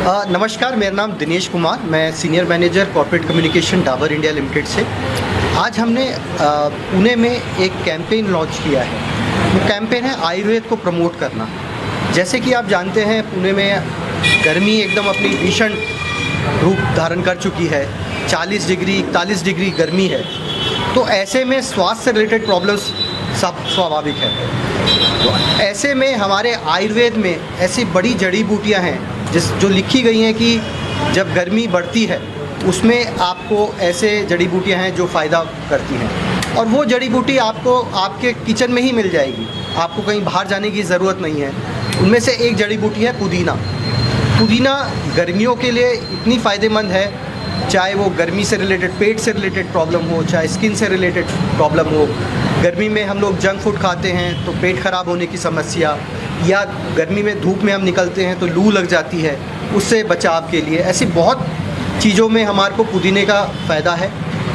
नमस्कार, मेरा नाम दिनेश कुमार, मैं senior manager corporate communication Dabur India limited से। आज हमने पुणे में एक कैंपेन लॉन्च किया है। वो कैंपेन है आयुर्वेद को प्रमोट करना। जैसे कि आप जानते हैं, पुणे में गर्मी एकदम अपनी भीषण रूप धारण कर चुकी है। 40 डिग्री 41 डिग्री गर्मी है। तो ऐसे में स्वास्थ्य से रिलेटेड प्रॉब्लम्स सब स्वाभाविक है। तो ऐसे में हमारे आयुर्वेद में ऐसी बड़ी जड़ी बूटियाँ हैं जो लिखी गई हैं कि जब गर्मी बढ़ती है उसमें आपको ऐसे जड़ी बूटियाँ हैं जो फ़ायदा करती हैं, और वो जड़ी बूटी आपको आपके किचन में ही मिल जाएगी। आपको कहीं बाहर जाने की ज़रूरत नहीं है। उनमें से एक जड़ी बूटी है पुदीना। पुदीना गर्मियों के लिए इतनी फ़ायदेमंद है, चाहे वो गर्मी से रिलेटेड, पेट से रिलेटेड प्रॉब्लम हो, चाहे स्किन से रिलेटेड प्रॉब्लम हो। गर्मी में हम लोग जंक फूड खाते हैं तो पेट ख़राब होने की समस्या, या गर्मी में धूप में हम निकलते हैं तो लू लग जाती है, उससे बचाव के लिए ऐसी बहुत चीज़ों में हमारे को पुदीने का फ़ायदा है।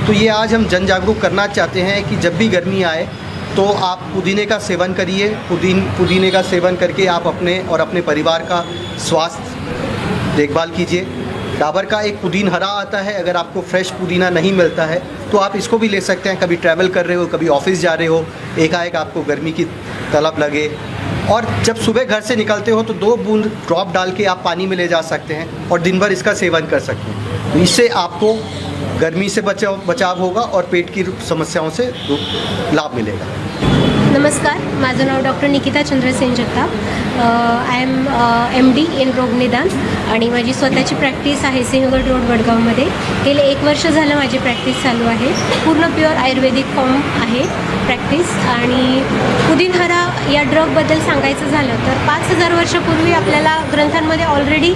तो ये आज हम जन जागरूक करना चाहते हैं कि जब भी गर्मी आए तो आप पुदीने का सेवन करिए। पुदीने का सेवन करके आप अपने और अपने परिवार का स्वास्थ्य देखभाल कीजिए। डाबर का एक पुदीन हरा आता है, अगर आपको फ्रेश पुदीना नहीं मिलता है तो आप इसको भी ले सकते हैं। कभी ट्रैवल कर रहे हो, कभी ऑफिस जा रहे हो, एकाएक आपको गर्मी की तलब लगे, और जब सुबह घर से निकलते हो तो 2 बूंद ड्रॉप डाल के आप पानी में ले जा सकते हैं और दिन भर इसका सेवन कर सकते हैं। तो इससे आपको गर्मी से बचाव होगा और पेट की समस्याओं से लाभ मिलेगा। नमस्कार, माझं नाव doctor Nikita Chandrasen Jagtap. I am MD in रोगनिदान आणि माझी स्वतःची प्रॅक्टिस आहे सिंहगड रोड वडगावमध्ये. गेले 1 वर्ष झालं माझी प्रॅक्टिस चालू आहे. पूर्ण प्युअर आयुर्वेदिक फॉर्म आहे प्रॅक्टिस. आणि पुदिनहरा या ड्रगबद्दल सांगायचं झालं तर 5000 वर्षापूर्वी आपल्याला ग्रंथांमध्ये ऑलरेडी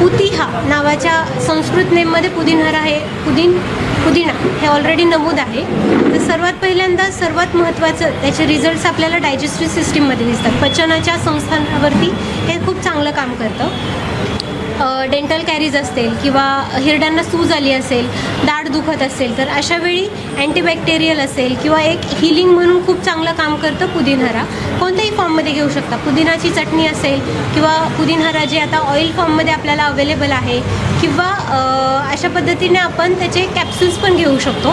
पुतिहा नावाच्या संस्कृत नेममध्ये पुदिनहरा हे पुदिना हे ऑलरेडी नमूद आहे. तर सर्वात पहिल्यांदा सर्वात महत्त्वाचं त्याचे रिझल्ट्स आपल्याला डायजेस्टिव्ह सिस्टीममध्ये दिसतात. पचनाच्या संस्थांवरती हे खूप चांगलं काम करतं. डेंटल कॅरीज असतील किंवा हिरड्यांना सूज आली असेल, दाढ दुखत असेल, तर अशावेळी अँटीबॅक्टेरियल असेल किंवा एक हिलिंग म्हणून खूप चांगलं काम करतं पुदिनहरा. कोणत्याही फॉर्ममध्ये घेऊ शकता. पुदिनाची चटणी असेल किंवा पुदिनहरा जे आता ऑइल फॉर्ममध्ये आपल्याला अवेलेबल आहे, किंवा अशा पद्धतीने आपण त्याचे कॅप्सूल्स पण घेऊ शकतो.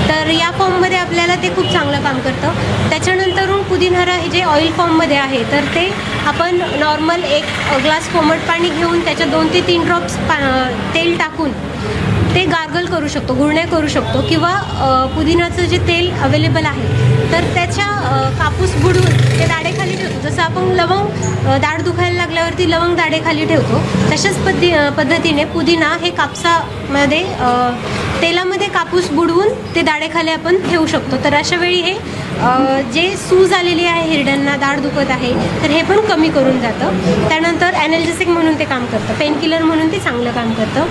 तर या फॉर्ममध्ये आपल्याला ते खूप चांगलं काम करतं. त्याच्यानंतरून पुदिनहरा हे जे ऑइल फॉर्ममध्ये आहे तर ते आपण नॉर्मल 1 ग्लास कोमट पाणी घेऊन त्याच्यात 2 ते 3 ड्रॉप्स तेल टाकून ते गार्गल करू शकतो, गुळण्या करू शकतो. किंवा पुदिनाचं जे तेल अवेलेबल आहे तर त्याच्या कापूस बुडवून ते दाढेखाली ठेवतो. जसं आपण लवंग दाढ दुखायला लागल्यावरती लवंग दाढेखाली ठेवतो, तशाच पद्धतीने पुदिना हे कापसामध्ये तेलामध्ये कापूस बुडवून ते दाढेखाली आपण ठेवू शकतो. तर अशा वेळी हे जे सूज आलेली आहे, हिरड्यांना दाढ दुखत आहे, तर हे पण कमी करून जातं. त्यानंतर ॲनल्जेसिक म्हणून ते काम करतं, पेनकिलर म्हणून ते चांगलं काम करतं.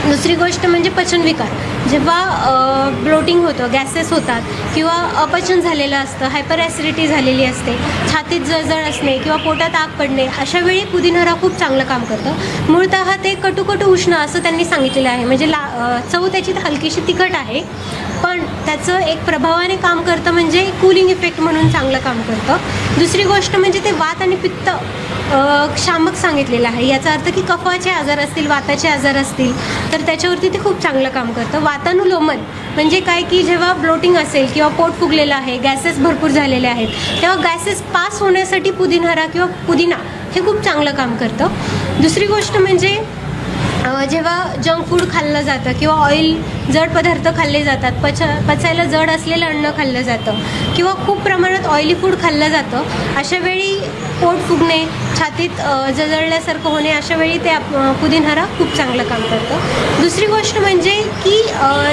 दुसरी गोष्ट म्हणजे पचनविकार. जेव्हा ब्लोटिंग होतं, गॅसेस होतात किंवा अपचन झालेलं असतं, हायपर ॲसिडिटी झालेली असते, छातीत जळजळ असणे किंवा पोटात आग पडणे, अशावेळी पुदिनहरा खूप चांगलं काम करतं. मूळतः ते कटू उष्ण असं त्यांनी सांगितलेलं आहे. म्हणजे चव त्याची हलकीशी तिखट आहे, पण त्याचं एक प्रभावाने काम करतं, म्हणजे कूलिंग इफेक्ट म्हणून चांगलं काम करतं. दुसरी गोष्ट म्हणजे ते वात आणि पित्त शामक सांगितलेलं आहे. याचा अर्थ की कफाचे आजार असतील, वाताचे आजार असतील, तर त्याच्यावरती ते खूप चांगलं काम करतं. वातानुलोमन म्हणजे काय की जेव्हा ब्लोटिंग असेल किंवा पोट फुगलेलं आहे, गॅसेस भरपूर झालेले आहेत, तेव्हा गॅसेस पास होण्यासाठी पुदिनहरा किंवा पुदिना हे खूप चांगलं काम करतं. दुसरी गोष्ट म्हणजे जेव्हा जंक फूड खाल्लं जातं किंवा ऑइल जड पदार्थ खाल्ले जातात, पचायला जड असलेलं अन्न खाल्लं जातं किंवा खूप प्रमाणात ऑइली फूड खाल्लं जातं, अशावेळी पोट फुगणे, छातीत जळजळल्यासारखं होणे, अशावेळी ते पुदिनहरा खूप चांगलं काम करतं. दुसरी गोष्ट म्हणजे की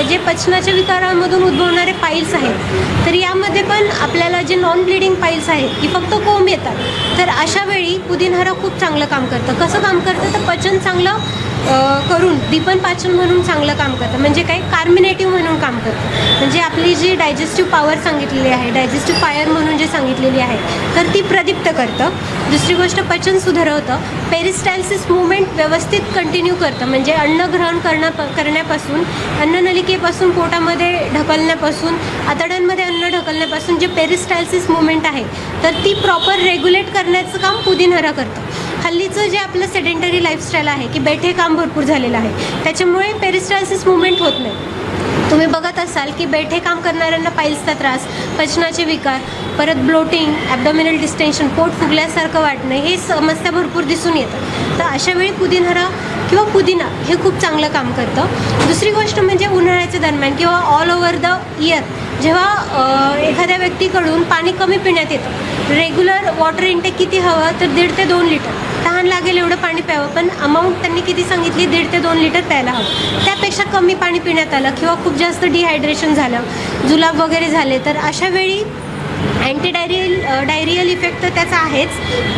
जे पचनाच्या विकारांमधून उद्भवणारे पाईल्स आहेत, तर यामध्ये पण आपल्याला जे नॉन ब्लिडिंग पाईल्स आहेत की फक्त कोंब येतात, तर अशावेळी पुदिनहरा खूप चांगलं काम करतं. कसं काम करतं तर पचन चांगलं करून दीपन पाचन म्हणून चांगलं काम करतं. म्हणजे काय, कार्मिनेटिव्ह म्हणून काम करतं. म्हणजे आपली जी डायजेस्टिव्ह पॉवर सांगितलेली आहे, डायजेस्टिव्ह फायर म्हणून जे सांगितलेली आहे, तर ती प्रदीप्त करतं. दुसरी गोष्ट पचन सुधारवतं. पेरिस्टाल्सिस मुवमेंट व्यवस्थित कंटिन्यू करतं. म्हणजे अन्न ग्रहण करण्यापासून, अन्ननलिकेपासून पोटामध्ये ढकलण्यापासून, आतड्यांमध्ये अन्न ढकलण्यापासून जे पेरिस्टाल्सिस मुवमेंट आहे तर ती प्रॉपर रेग्युलेट करण्याचं काम पुदिनहरा करतं. हल्लीचं जे आपलं सेडेंटरी लाईफस्टाईल आहे की बैठे काम भरपूर झालेलं आहे, त्याच्यामुळे पेरिस्टाल्सिस मुवमेंट होत नाही. तुम्ही बघत असाल की बैठे काम करणाऱ्यांना पाईल्सचा त्रास, पचनाचे विकार, परत ब्लोटिंग, ॲब्डॉमिनल डिस्टेन्शन, पोट फुगल्यासारखं वाटणं, हे समस्या भरपूर दिसून येतात. तर अशा वेळी पुदिनहरा किंवा पुदिना हे खूप चांगलं काम करतं. दुसरी गोष्ट म्हणजे उन्हाळ्याच्या दरम्यान किंवा ऑल ओव्हर द इयर जेव्हा एखाद्या व्यक्तीकडून पाणी कमी पिण्यात येतं, रेग्युलर वॉटर इंटेक किती हवं तर 1.5 ते 2 लिटर, तहान लागेल एवढं पाणी प्यावं, पण अमाऊंट त्यांनी किती सांगितली 1.5 ते 2 लिटर प्यायला हवं. त्यापेक्षा कमी पाणी पिण्यात आलं किंवा खूप जास्त डिहायड्रेशन झालं, जुलाब वगैरे झाले, तर अशा वेळी डायरियल इफेक्ट तर त्याचा आहेच,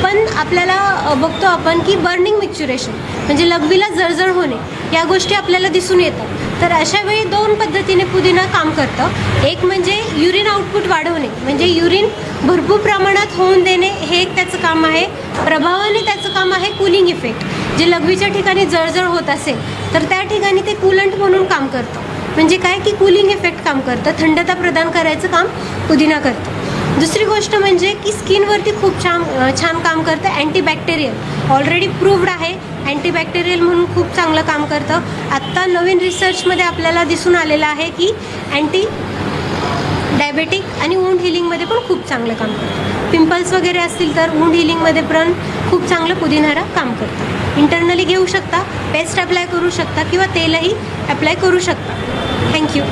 पण आपल्याला बघतो आपण की बर्निंग मिक्च्युरेशन म्हणजे लघवीला जळजळ होणे, या गोष्टी आपल्याला दिसून येतात. तर अशा वेळी 2 पद्धतीने पुदिना काम करतं. एक म्हणजे युरिन आउटपुट वाढवणे, म्हणजे युरिन भरपूर प्रमाणात होऊन देणे, हे एक त्याचं काम आहे. प्रभावाने त्याचं काम आहे कूलिंग इफेक्ट, जे लघवीच्या ठिकाणी जळजळ होत असेल तर त्या ठिकाणी ते कूलंट म्हणून काम करतं. म्हणजे काय की कूलिंग इफेक्ट काम करतं, थंडता प्रदान करायचं काम पुदिना करतं. दुसरी गोष्ट म्हणजे की स्किनवरती खूप छान काम करतं. अँटीबॅक्टेरियल ऑलरेडी प्रूव्ड आहे, अँटीबॅक्टेरियल म्हणून खूप चांगलं काम करतं. आत्ता नवीन रिसर्चमध्ये आपल्याला दिसून आलेलं आहे की अँटी डायबेटिक आणि वुंड हिलिंगमध्ये पण खूप चांगलं काम करतं. पिंपल्स वगैरे असतील तर वुंड हिलिंगमध्ये पण खूप चांगलं पुदिनहरा काम करतं. इंटरनली घेऊ शकता, पेस्ट अप्लाय करू शकता किंवा तेलही अप्लाय करू शकता. थँक्यू.